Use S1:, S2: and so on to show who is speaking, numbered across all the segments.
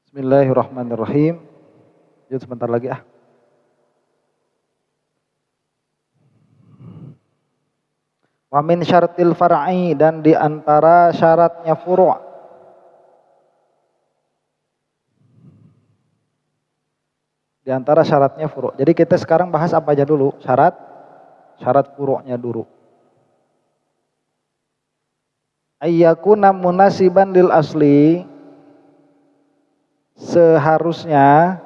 S1: Bismillahirrahmanirrahim. Yuk sebentar lagi ah. Wa min syaratil far'i, dan di antara syaratnya furu'. Di antara syaratnya furu'. Jadi kita sekarang bahas apa aja dulu? Syarat furu'nya dulu. Ayyakuna munasiban lil asli. Seharusnya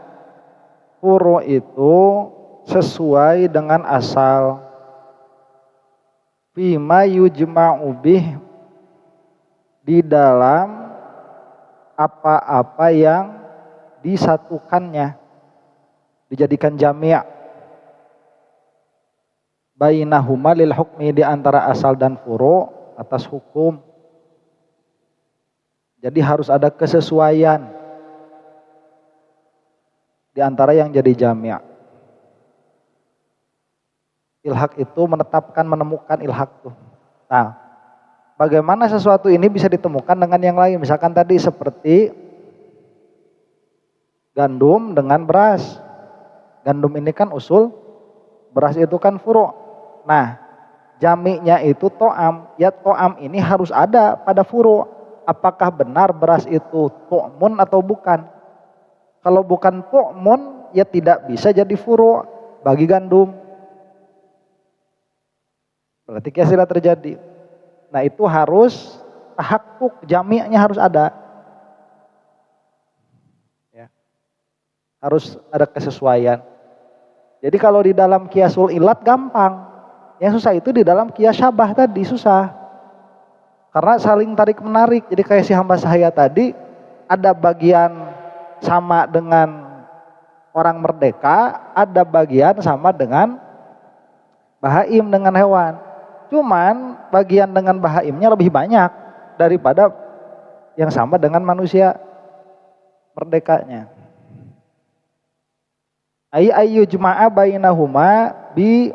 S1: furu' itu sesuai dengan asal. Fima yujma'u bih, di dalam apa-apa yang disatukannya, dijadikan jami'. Bainahuma lil hukmi, di antara asal dan furu' atas hukum. Jadi harus ada kesesuaian di antara yang jadi jami'. Ilhaq itu menetapkan, menemukan ilhaq tuh. Nah, bagaimana sesuatu ini bisa ditemukan dengan yang lain? Misalkan tadi seperti gandum dengan beras. Gandum ini kan usul, beras itu kan furu'. Nah, jami'nya itu to'am. Ya to'am ini harus ada pada furu'. Apakah benar beras itu tu'mun atau bukan? Kalau bukan tu'mun, ya tidak bisa jadi furu' bagi gandum. Berarti kias tidak terjadi. Nah, itu harus tahakkuk, jami'nya harus ada. Ya. Harus ada kesesuaian. Jadi kalau di dalam kiasul ilat gampang. Yang susah itu di dalam kias syabah tadi, susah. Karena saling tarik menarik. Jadi kayak si hamba sahaya tadi, ada bagian sama dengan orang merdeka, ada bagian sama dengan bahaim, dengan hewan. Cuman bagian dengan bahaimnya lebih banyak daripada yang sama dengan manusia merdekanya. Ayyu jama'a bainahuma bi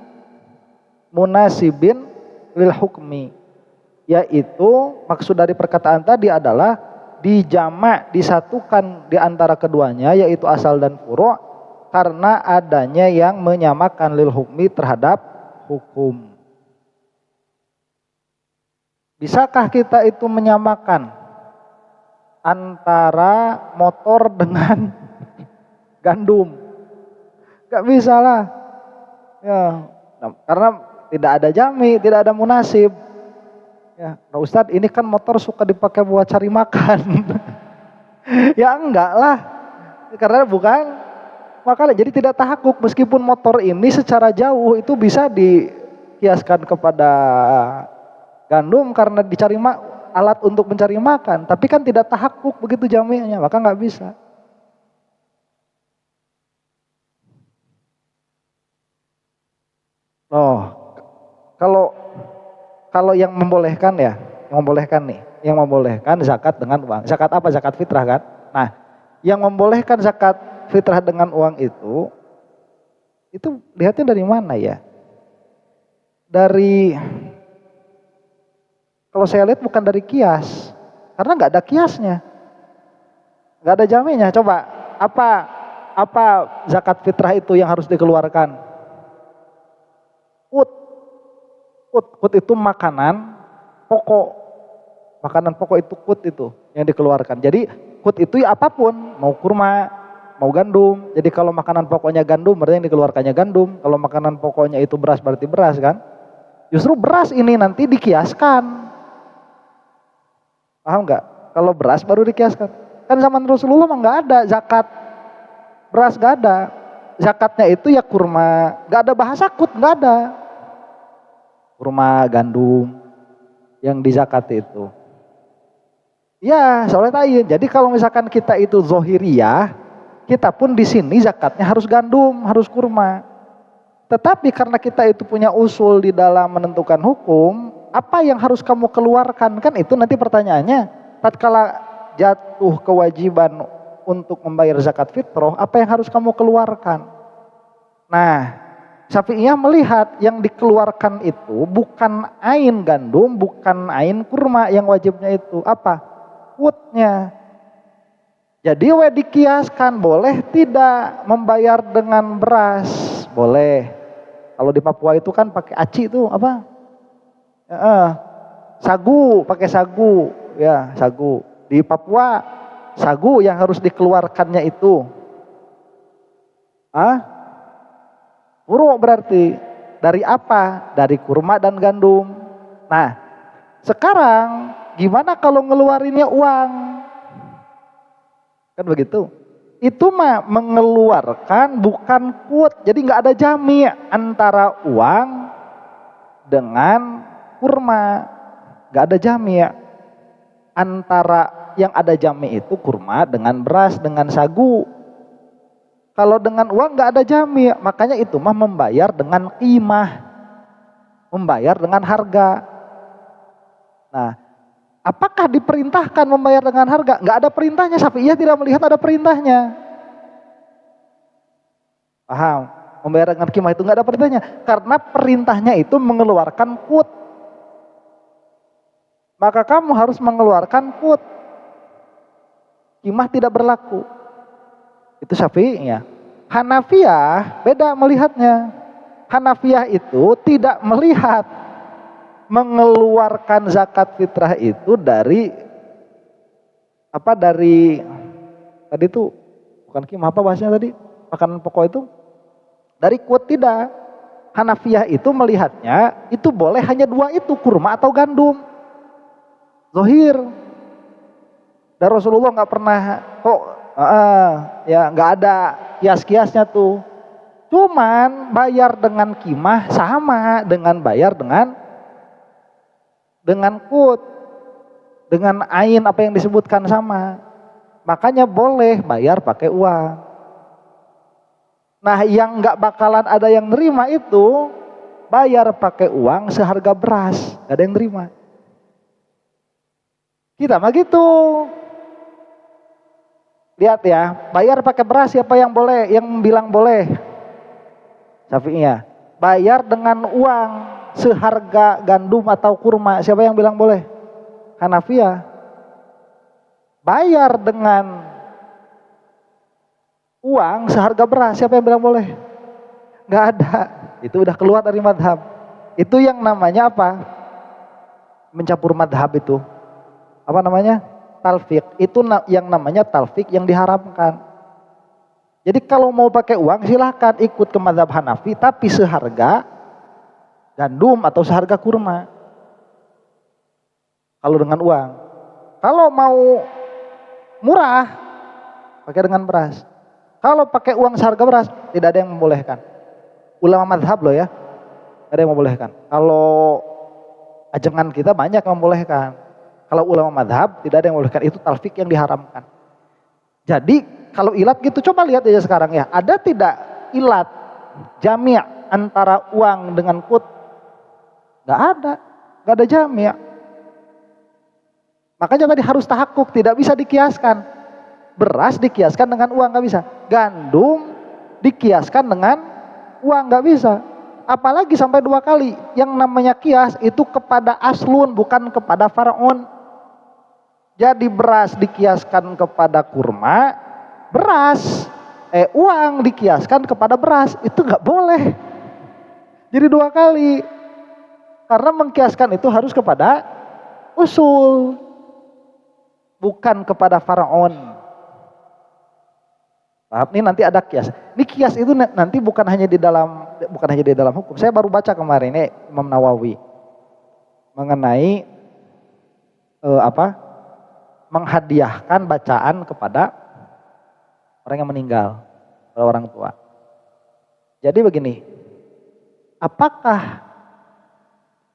S1: munasibin lil hukmi. Yaitu maksud dari perkataan tadi adalah dijama', disatukan di antara keduanya, yaitu asal dan furu', karena adanya yang menyamakan lil hukmi terhadap hukum. Bisakah kita itu menyamakan antara motor dengan gandum? Gak bisa lah. Ya, karena tidak ada jami, tidak ada munasib. Ya, nah Ustadz, ini kan motor suka dipakai buat cari makan. Ya enggak lah. Karena bukan makanya jadi tidak tahakkuk, meskipun motor ini secara jauh itu bisa dikiaskan kepada gandum karena dicari alat untuk mencari makan, tapi kan tidak tahakkuk begitu jami'nya, maka nggak bisa. Oh, kalau yang membolehkan ya, yang membolehkan zakat dengan uang. Zakat apa? Zakat fitrah kan? Nah, yang membolehkan zakat fitrah dengan uang itu lihatnya dari mana ya? Kalau saya lihat bukan dari kias, karena nggak ada kiasnya, nggak ada jaminya. Coba apa zakat fitrah itu yang harus dikeluarkan? Kut itu makanan pokok itu kut itu yang dikeluarkan. Jadi kut itu ya apapun, mau kurma, mau gandum. Jadi kalau makanan pokoknya gandum, berarti yang dikeluarkannya gandum. Kalau makanan pokoknya itu beras, berarti beras kan? Justru beras ini nanti dikiaskan. Paham nggak? Kalau beras baru dikiaskan. Kan zaman Rasulullah mah nggak ada zakat beras, nggak ada. Zakatnya itu ya kurma, nggak ada bahasa kut, nggak ada. Kurma, gandum yang dizakati itu. Ya, soalnya tayin. Jadi kalau misalkan kita itu zohiriyah, kita pun di sini zakatnya harus gandum, harus kurma. Tetapi karena kita itu punya usul di dalam menentukan hukum, apa yang harus kamu keluarkan? Kan itu nanti pertanyaannya. Tatkala jatuh kewajiban untuk membayar zakat fitrah, apa yang harus kamu keluarkan? Nah, Syafi'iyah melihat yang dikeluarkan itu bukan ain gandum, bukan ain kurma yang wajibnya itu. Apa? Kutnya. Jadi dikiaskan, boleh tidak membayar dengan beras? Boleh. Kalau di Papua itu kan pakai aci itu apa? Sagu, pakai sagu, ya sagu. Di Papua sagu yang harus dikeluarkannya itu. Puro berarti dari apa? Dari kurma dan gandum. Nah, sekarang gimana kalau ngeluarinnya uang? Kan begitu. Itu mah mengeluarkan bukan quote. Jadi nggak ada jami antara uang dengan kurma. Nggak ada jami antara yang ada jami itu kurma dengan beras dengan sagu. Kalau dengan uang nggak ada jami, makanya itu mah membayar dengan qimah, membayar dengan harga. Nah, apakah diperintahkan membayar dengan harga? Nggak ada perintahnya. Syafi'iyah tidak melihat ada perintahnya. Paham? Membayar dengan qimah itu nggak ada perintahnya, karena perintahnya itu mengeluarkan qut. Maka kamu harus mengeluarkan qut. Qimah tidak berlaku. Itu Syafi'iyah. Hanafiyah beda melihatnya. Hanafiyah itu tidak melihat mengeluarkan zakat fitrah itu dari apa, dari tadi itu bukan qimah, apa bahasanya tadi, makanan pokok itu, dari quote. Tidak. Hanafiyah itu melihatnya itu boleh hanya dua itu, kurma atau gandum. Zohir. Dan Rasulullah nggak pernah ya nggak ada kias-kiasnya tuh. Cuman bayar dengan qimah sama dengan bayar dengan qut, dengan ain apa yang disebutkan sama. Makanya boleh bayar pakai uang. Nah, yang nggak bakalan ada yang nerima itu bayar pakai uang seharga beras, nggak ada yang nerima. Kita mah gitu. Lihat ya, bayar pakai beras siapa yang boleh? Yang bilang boleh? Syafi'iyah. Bayar dengan uang seharga gandum atau kurma, siapa yang bilang boleh? Hanafiyah. Bayar dengan uang seharga beras, siapa yang bilang boleh? Nggak ada. Itu udah keluar dari madhab. Itu yang namanya apa? Mencampur madhab itu. Apa namanya? Talfik. Itu yang namanya talfik yang diharamkan. Jadi kalau mau pakai uang silahkan ikut ke mazhab Hanafi, tapi seharga gandum atau seharga kurma. Kalau dengan uang. Kalau mau murah pakai dengan beras. Kalau pakai uang seharga beras tidak ada yang membolehkan. Ulama mazhab loh ya, tidak ada yang membolehkan. Kalau ajengan kita banyak yang membolehkan. Kalau ulama madhab tidak ada yang membolehkan, itu talfik yang diharamkan. Jadi kalau ilat gitu, coba lihat aja sekarang ya, ada tidak ilat jami' antara uang dengan qut? Gak ada jami'. Makanya tadi harus tahakkuk, tidak bisa dikiaskan. Beras dikiaskan dengan uang gak bisa. Gandum dikiaskan dengan uang gak bisa. Apalagi sampai 2 kali. Yang namanya kias itu kepada aslun, bukan kepada far'un. Jadi beras dikiaskan kepada kurma, uang dikiaskan kepada beras, itu nggak boleh. Jadi 2 kali. Karena mengkiaskan itu harus kepada usul, bukan kepada faraon. Paham? Ini nanti ada kias. Ini kias itu nanti bukan hanya di dalam hukum. Saya baru baca kemarin ini Imam Nawawi mengenai menghadiahkan bacaan kepada orang yang meninggal, kepada orang tua. Jadi begini, apakah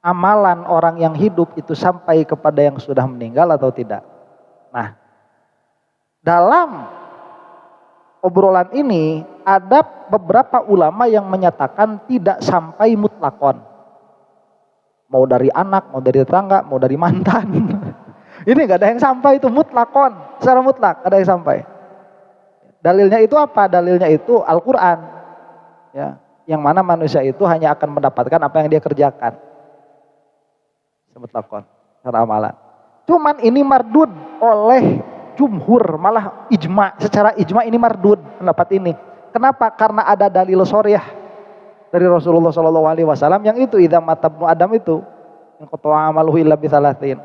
S1: amalan orang yang hidup itu sampai kepada yang sudah meninggal atau tidak? Nah, dalam obrolan ini ada beberapa ulama yang menyatakan tidak sampai mutlakon. Mau dari anak, mau dari tetangga, mau dari mantan. Ini gak ada yang sampai itu mutlakon, secara mutlak ada yang sampai. Dalilnya itu apa? Dalilnya itu Al-Quran, ya, yang mana manusia itu hanya akan mendapatkan apa yang dia kerjakan. Mutlakon, secara amalan. Cuman ini mardud oleh jumhur, malah ijma, secara ijma ini mardud pendapat ini. Kenapa? Karena ada dalil sharih dari Rasulullah SAW yang itu idza mata ibnu Adam itu yang qata'a amaluhu illa bithalathin.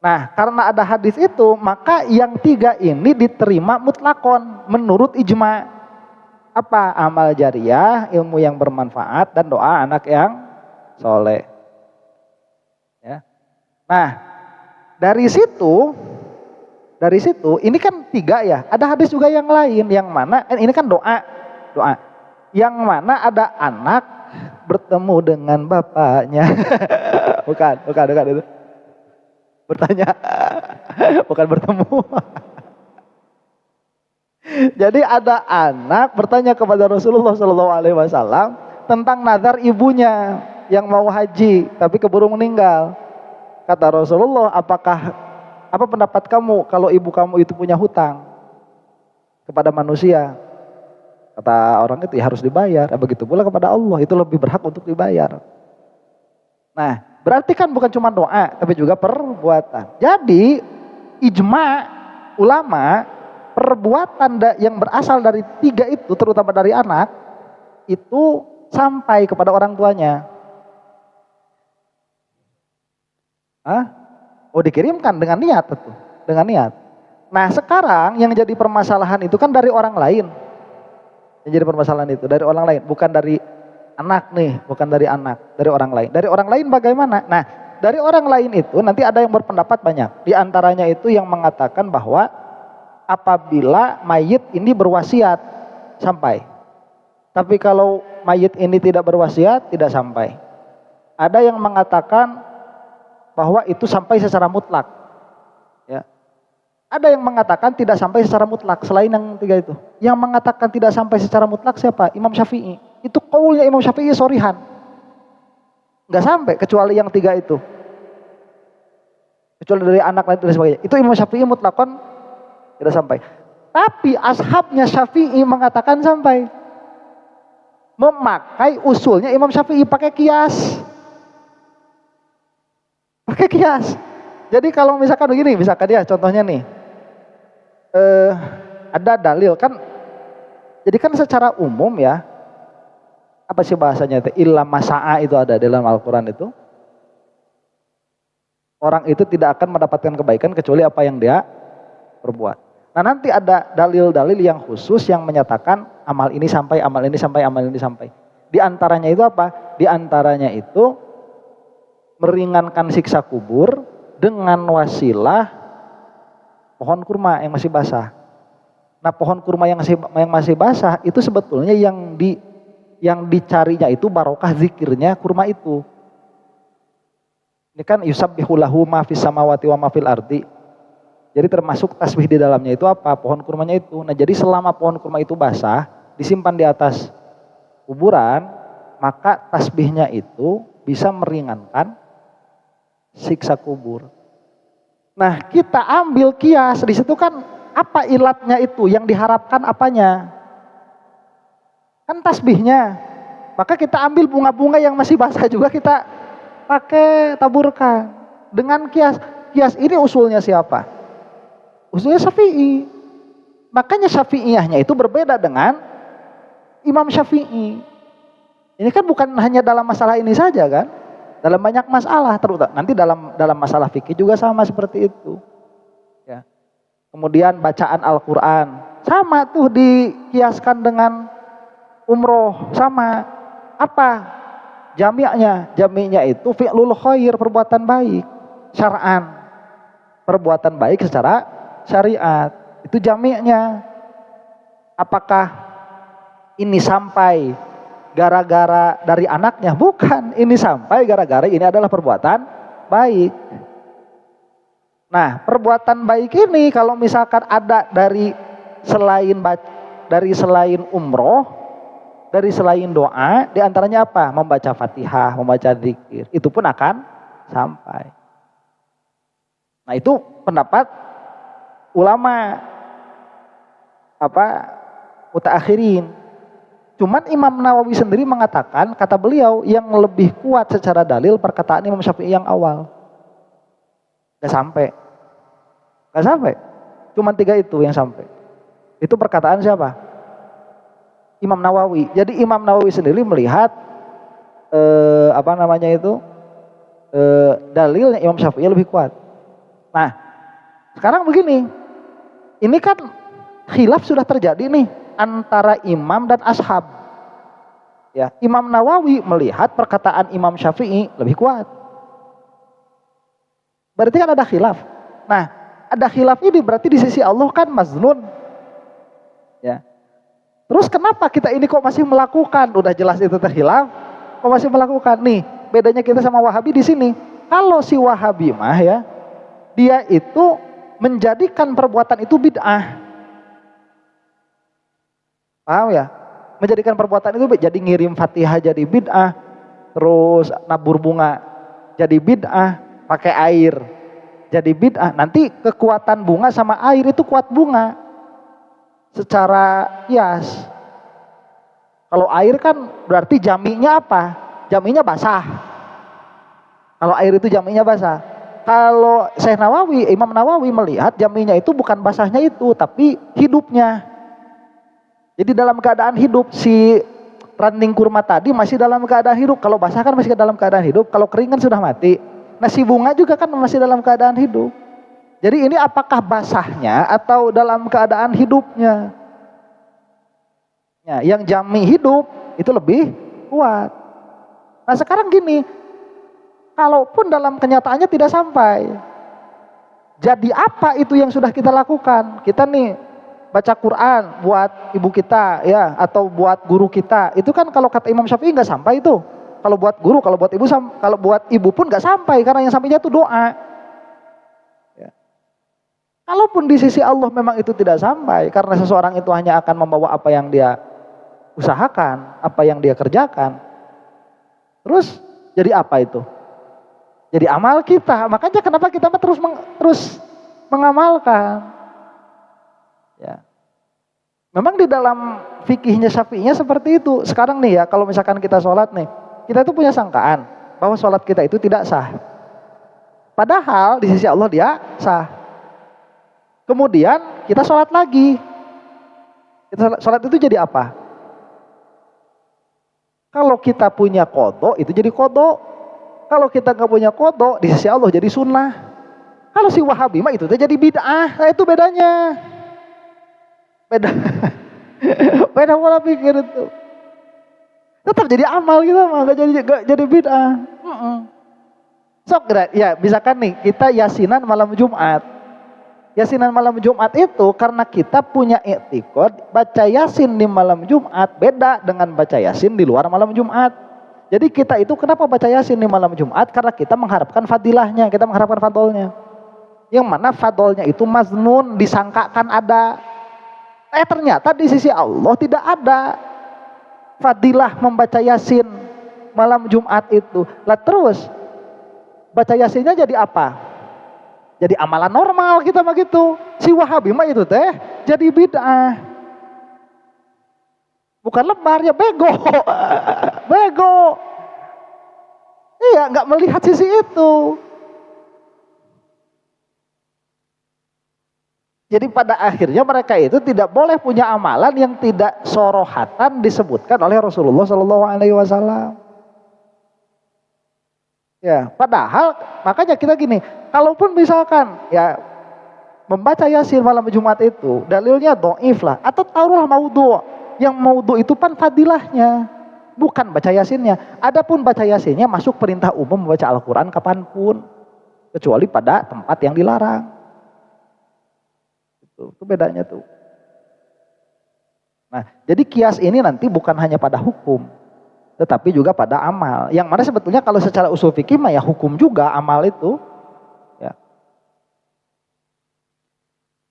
S1: Nah, karena ada hadis itu, maka yang tiga ini diterima mutlakon menurut ijma. Apa? Amal jariyah, ilmu yang bermanfaat, dan doa anak yang soleh. Ya. Nah, dari situ ini kan tiga ya. Ada hadis juga yang lain, yang mana ini kan doa. Yang mana ada anak bertemu dengan bapaknya. bukan itu. Bertanya, bukan bertemu. Jadi ada anak bertanya kepada Rasulullah SAW tentang nazar ibunya yang mau haji tapi keburu meninggal. Kata Rasulullah, apa pendapat kamu kalau ibu kamu itu punya hutang kepada manusia? Kata orang itu, ya harus dibayar. Begitu pula kepada Allah, itu lebih berhak untuk dibayar. Nah, berarti kan bukan cuma doa, tapi juga perbuatan. Jadi ijma ulama, perbuatan yang berasal dari tiga itu, terutama dari anak, itu sampai kepada orang tuanya. Oh, dikirimkan dengan niat itu, dengan niat. Nah, sekarang yang jadi permasalahan itu kan dari orang lain. Yang jadi permasalahan itu dari orang lain, bukan dari anak nih, bukan dari anak, dari orang lain. Dari orang lain bagaimana? Nah, dari orang lain itu nanti ada yang berpendapat banyak. Di antaranya itu yang mengatakan bahwa apabila mayit ini berwasiat sampai. Tapi kalau mayit ini tidak berwasiat tidak sampai. Ada yang mengatakan bahwa itu sampai secara mutlak. Ya. Ada yang mengatakan tidak sampai secara mutlak selain yang tiga itu. Yang mengatakan tidak sampai secara mutlak siapa? Imam Syafi'i. Itu qaulnya Imam Syafi'i shorihan. Enggak sampai kecuali yang tiga itu. Kecuali dari anak lain dan sebagainya. Itu Imam Syafi'i mutlakon tidak sampai. Tapi ashabnya Syafi'i mengatakan sampai. Memakai usulnya Imam Syafi'i, pakai kias. Pakai kias. Jadi kalau misalkan begini, misalkan ya contohnya nih. Ada dalil kan. Jadi kan secara umum ya, apa sih bahasanya itu? Illa masa'a itu ada dalam Al-Quran itu. Orang itu tidak akan mendapatkan kebaikan kecuali apa yang dia perbuat. Nah, nanti ada dalil-dalil yang khusus yang menyatakan amal ini sampai, amal ini sampai, amal ini sampai. Di antaranya itu apa? Di antaranya itu meringankan siksa kubur dengan wasilah pohon kurma yang masih basah. Nah, pohon kurma yang masih basah itu sebetulnya yang dicarinya itu barokah zikirnya kurma itu. Ini kan yusabbihu lahu ma fis samawati wa ma fil ardi. Jadi termasuk tasbih di dalamnya itu apa? Pohon kurmanya itu. Nah, jadi selama pohon kurma itu basah, disimpan di atas kuburan, maka tasbihnya itu bisa meringankan siksa kubur. Nah, kita ambil kias di situ kan apa ilatnya itu yang diharapkan apanya? Kan tasbihnya. Maka kita ambil bunga-bunga yang masih basah juga kita pakai taburkan dengan kias. Kias ini usulnya siapa? Usulnya Syafi'i. Makanya Syafi'iyahnya itu berbeda dengan Imam Syafi'i. Ini kan bukan hanya dalam masalah ini saja kan? Dalam banyak masalah, terutama nanti dalam masalah fikih juga sama seperti itu. Ya. Kemudian bacaan Al-Quran sama tuh dikiaskan dengan umroh, sama apa? Jami'nya itu fi'lul khair, perbuatan baik, syar'an, perbuatan baik secara syariat. Itu jami'nya. Apakah ini sampai gara-gara dari anaknya? Bukan, ini sampai gara-gara ini adalah perbuatan baik. Nah, perbuatan baik ini kalau misalkan ada dari selain umroh, dari selain doa, diantaranya apa? Membaca Fatihah, membaca zikir, itu pun akan sampai. Nah, itu pendapat ulama mutaakhirin. Cuman Imam Nawawi sendiri mengatakan, kata beliau yang lebih kuat secara dalil perkataan Imam Syafi'i yang awal. Gak sampai. Cuma 3 itu yang sampai. Itu perkataan siapa? Imam Nawawi. Jadi Imam Nawawi sendiri melihat dalilnya Imam Syafi'i lebih kuat. Nah, sekarang begini, ini kan khilaf sudah terjadi nih antara imam dan ashab. Ya, Imam Nawawi melihat perkataan Imam Syafi'i lebih kuat. Berarti kan ada khilaf. Nah, ada khilaf ini berarti di sisi Allah kan maznun. Ya. Terus kenapa kita ini kok masih melakukan? Udah jelas itu terkhilaf, kok masih melakukan? Nih, bedanya kita sama Wahabi di sini. Kalau si Wahabi mah ya, dia itu menjadikan perbuatan itu bid'ah. Paham ya? Menjadikan perbuatan itu jadi ngirim Fatihah jadi bid'ah, terus nabur bunga jadi bid'ah, pakai air jadi bid'ah. Nanti kekuatan bunga sama air itu kuat bunga secara kias. Kalau air kan berarti jaminya apa? Jaminya basah. Kalau air itu jaminya basah. Kalau Syekh Nawawi, Imam Nawawi melihat jaminya itu bukan basahnya itu, tapi hidupnya. Jadi dalam keadaan hidup, si ranting kurma tadi masih dalam keadaan hidup. Kalau basah kan masih dalam keadaan hidup, kalau kering kan sudah mati. Nah si bunga juga kan masih dalam keadaan hidup. Jadi ini apakah basahnya atau dalam keadaan hidupnya? Ya, yang jami hidup itu lebih kuat. Nah sekarang gini, kalaupun dalam kenyataannya tidak sampai, jadi apa itu yang sudah kita lakukan? Kita nih baca Quran buat ibu kita ya, atau buat guru kita, itu kan kalau kata Imam Syafi'i nggak sampai itu. Kalau buat guru, kalau buat ibu, kalau buat ibu pun nggak sampai, karena yang sampainya itu doa. Ya. Kalaupun di sisi Allah memang itu tidak sampai, karena seseorang itu hanya akan membawa apa yang dia usahakan, apa yang dia kerjakan. Terus jadi apa itu? Jadi amal kita. Makanya kenapa kita terus mengamalkan? Ya. Memang di dalam fikihnya Syafi'inya seperti itu. Sekarang nih ya, kalau misalkan kita sholat nih, kita itu punya sangkaan bahwa sholat kita itu tidak sah. Padahal di sisi Allah dia sah. Kemudian kita sholat lagi. Kita sholat itu jadi apa? Kalau kita punya qadha itu jadi qadha. Kalau kita nggak punya qadha, di sisi Allah jadi sunnah. Kalau si Wahabi mah itu jadi bid'ah. Nah itu bedanya. Beda pola pikir itu. Tetap jadi amal gitu mah, gak jadi bid'ah. Sok ya, misalkan nih kita yasinan malam Jumat. Yasinan malam Jumat itu karena kita punya i'tiqad baca yasin di malam Jumat beda dengan baca yasin di luar malam Jumat. Jadi kita itu kenapa baca yasin di malam Jumat? Karena kita mengharapkan fadilahnya, kita mengharapkan fadolnya. Yang mana fadolnya itu maznun, disangkakan ada. Ternyata di sisi Allah tidak ada fadilah membaca yasin malam Jumat itu. Lah terus baca yasinnya jadi apa? Jadi amalan normal kita mah gitu. Si Wahabi mah itu teh jadi bid'ah. Bukan lebar ya, bego. Bego. Iya, nggak melihat sisi itu. Jadi pada akhirnya mereka itu tidak boleh punya amalan yang tidak sorohatan disebutkan oleh Rasulullah SAW. Ya, padahal makanya kita gini, kalaupun misalkan ya membaca yasin malam Jumat itu dalilnya dhaif lah, atau taruhlah maudhu. Yang maudhu itu kan fadilahnya, bukan baca yasinnya. Adapun baca yasinnya masuk perintah umum membaca Al-Quran kapanpun, kecuali pada tempat yang dilarang. Itu bedanya tuh. Nah, jadi kias ini nanti bukan hanya pada hukum, tetapi juga pada amal. Yang mana sebetulnya kalau secara usul fikih mah ya hukum juga amal itu. Ya.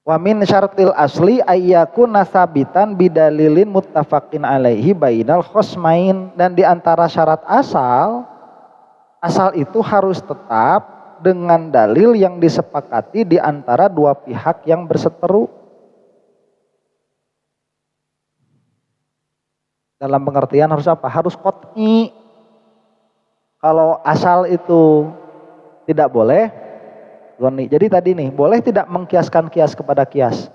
S1: Wa min syaratil asli ayyakuna sabitan bidalilin muttafaqin alaihi bainal khosmain, dan di antara syarat asal itu harus tetap dengan dalil yang disepakati di antara dua pihak yang berseteru. Dalam pengertian harus apa? Harus qot'i. Kalau asal itu tidak boleh, Zonni. Jadi tadi nih, boleh tidak mengkiaskan kias kepada kias?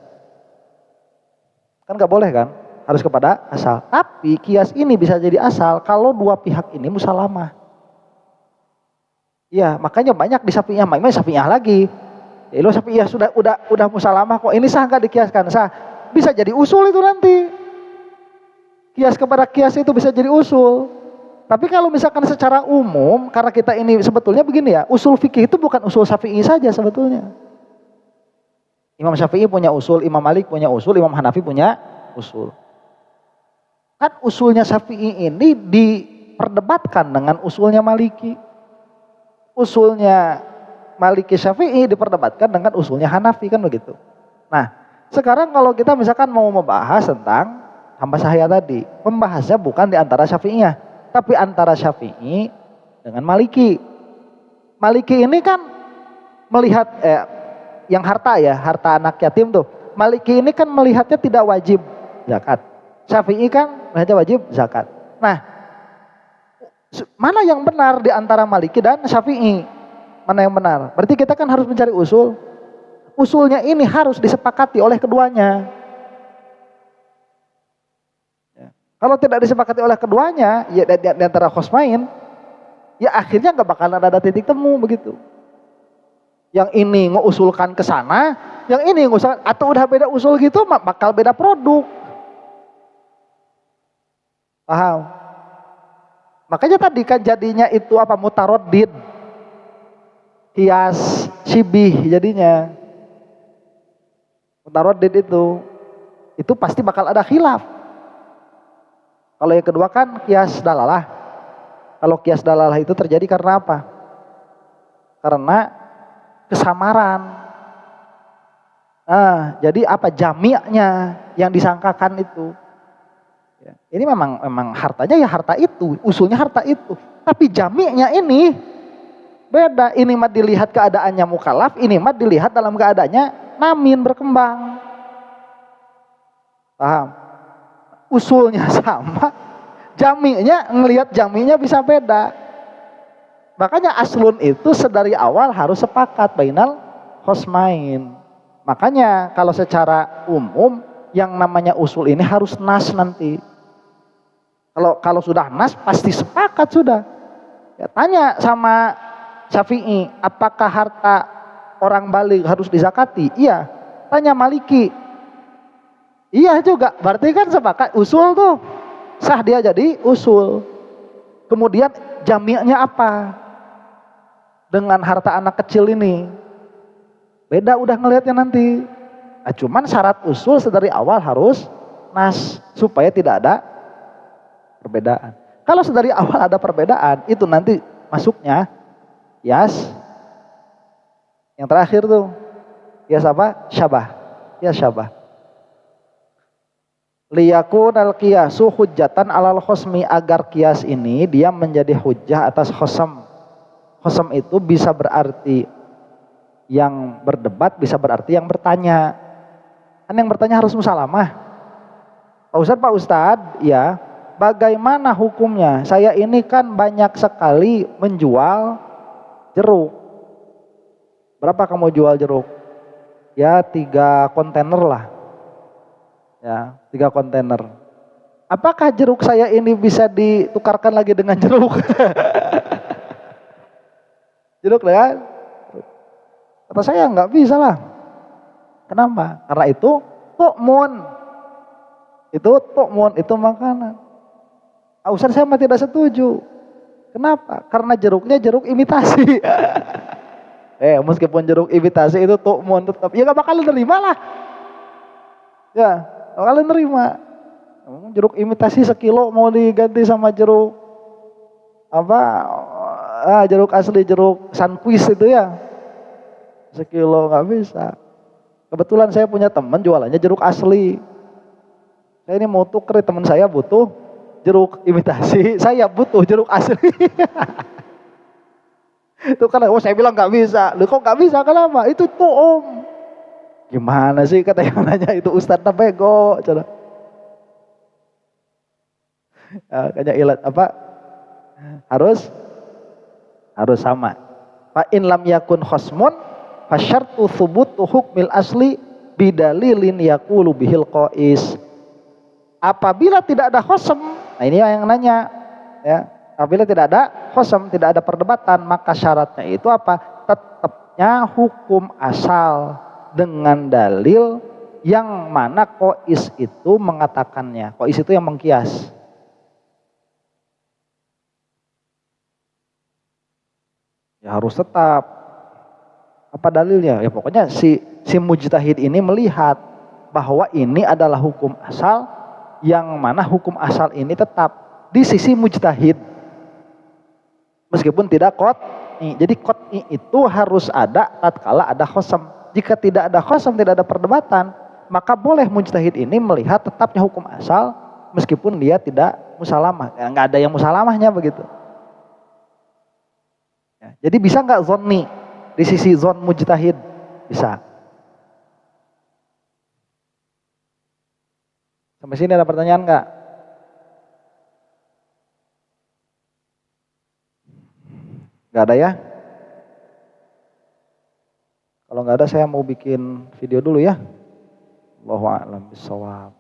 S1: Kan nggak boleh kan? Harus kepada asal. Tapi kias ini bisa jadi asal kalau dua pihak ini musalamah. Iya, makanya banyak di Syafi'iyah, makanya Syafi'iyah lagi. Ya lo Syafi'iyah udah musalamah kok, ini sah nggak dikiaskan? Sah. Bisa jadi usul itu nanti. Kias kepada kias itu bisa jadi usul. Tapi kalau misalkan secara umum, karena kita ini sebetulnya begini ya, usul fikih itu bukan usul Syafi'i saja sebetulnya. Imam Syafi'i punya usul, Imam Malik punya usul, Imam Hanafi punya usul. Kan usulnya Syafi'i ini diperdebatkan dengan usulnya Maliki. Usulnya Maliki Syafi'i diperdebatkan dengan usulnya Hanafi, kan begitu. Nah, sekarang kalau kita misalkan mau membahas tentang hamba sahaya tadi, membahasnya bukan di antara Syafi'iyah, tapi antara Syafi'i dengan Maliki. Maliki ini kan melihat yang harta ya, harta anak yatim tuh. Maliki ini kan melihatnya tidak wajib zakat. Syafi'i kan melihatnya wajib zakat. Nah, mana yang benar di antara Maliki dan Syafi'i? Mana yang benar? Berarti kita kan harus mencari usul. Usulnya ini harus disepakati oleh keduanya. Kalau tidak disepakati oleh keduanya, ya di antara khosmain, ya akhirnya nggak bakalan ada titik temu begitu. Yang ini ngusulkan ke sana, yang ini ngusulkan, atau udah beda usul gitu, bakal beda produk. Paham? Makanya tadi kan jadinya itu apa, mutaroddid, kias syibih jadinya. Mutaroddid itu pasti bakal ada khilaf. Kalau yang kedua kan kias dalalah. Kalau kias dalalah itu terjadi karena apa? Karena kesamaran. Nah, jadi apa, jami'nya yang disangkakan itu. Ya, ini memang hartanya ya harta itu, usulnya harta itu. Tapi jami'nya ini beda. Ini mah dilihat keadaannya mukallaf, ini mah dilihat dalam keadaannya namin, berkembang. Paham? Usulnya sama, jami'nya ngelihat jami'nya bisa beda. Makanya aslun itu sedari awal harus sepakat bainal khosmain. Makanya kalau secara umum yang namanya usul ini harus nas nanti. Kalau sudah nas pasti sepakat sudah. Ya, tanya sama Syafi'i, apakah harta orang balik harus dizakati? Iya. Tanya Maliki. Iya juga, berarti kan sepakat usul tuh. Sah dia jadi usul. Kemudian jami'nya apa? Dengan harta anak kecil ini. Beda udah ngelihatnya nanti. Nah, cuman syarat usul sedari awal harus nas. Supaya tidak ada perbedaan. Kalau sedari awal ada perbedaan, itu nanti masuknya yas. Yang terakhir tuh. Yas apa? Syabah. Yas syabah. Liyakun al-qiyasu hujjatan alal khosmi, agar kias ini dia menjadi hujjah atas khosam. Khosam itu bisa berarti yang berdebat, bisa berarti yang bertanya. Kan yang bertanya harus musalamah. Pak Ustadz, ya, bagaimana hukumnya? Saya ini kan banyak sekali menjual jeruk. Berapa kamu jual jeruk? Ya 3 kontainer lah. Ya, 3 kontainer. Apakah jeruk saya ini bisa ditukarkan lagi dengan jeruk? Jeruk ya? Kata saya nggak bisa lah. Kenapa? Karena itu tu'mun. Itu makanan. Ustaz, saya mah tidak setuju. Kenapa? Karena jeruknya jeruk imitasi. Meskipun jeruk imitasi itu tu'mun tetap, ya nggak bakal nerima lah. Ya. Kalian nerima jeruk imitasi sekilo mau diganti sama jeruk apa? Jeruk asli, jeruk Sunquiz itu ya sekilo, nggak bisa. Kebetulan saya punya teman jualannya jeruk asli. Saya ini mau tuker, teman saya butuh jeruk imitasi, saya butuh jeruk asli. Itu kan, saya bilang nggak bisa. Loh kok nggak bisa? Kenapa? Itu tuh om. Gimana sih kata yang nanya itu, Ustadz bego, coba. Kayaknya ilat apa? Harus sama. Fa in lam yakun khosmun fasyartu thubutu hukmil asli bidalilin yaqulu bihil qais. Apabila tidak ada khosam, nah ini yang nanya ya, apabila tidak ada khosam, tidak ada perdebatan, maka syaratnya itu apa? Tetapnya hukum asal dengan dalil yang mana qais itu mengatakannya. Qais itu yang mengkias. Ya harus tetap. Apa dalilnya? Ya pokoknya si mujtahid ini melihat bahwa ini adalah hukum asal yang mana hukum asal ini tetap di sisi mujtahid. Meskipun tidak qot'i. Jadi qot'i itu harus ada tatkala ada khosam. Jika tidak ada khosam, tidak ada perdebatan, maka boleh mujtahid ini melihat tetapnya hukum asal meskipun dia tidak musalamah. Ya, nggak ada yang musalamahnya begitu. Ya, jadi bisa nggak zonni di sisi zon mujtahid? Bisa. Sampai sini ada pertanyaan nggak? Nggak ada ya? Kalau nggak ada saya mau bikin video dulu ya. Allahu a'lam bishawab.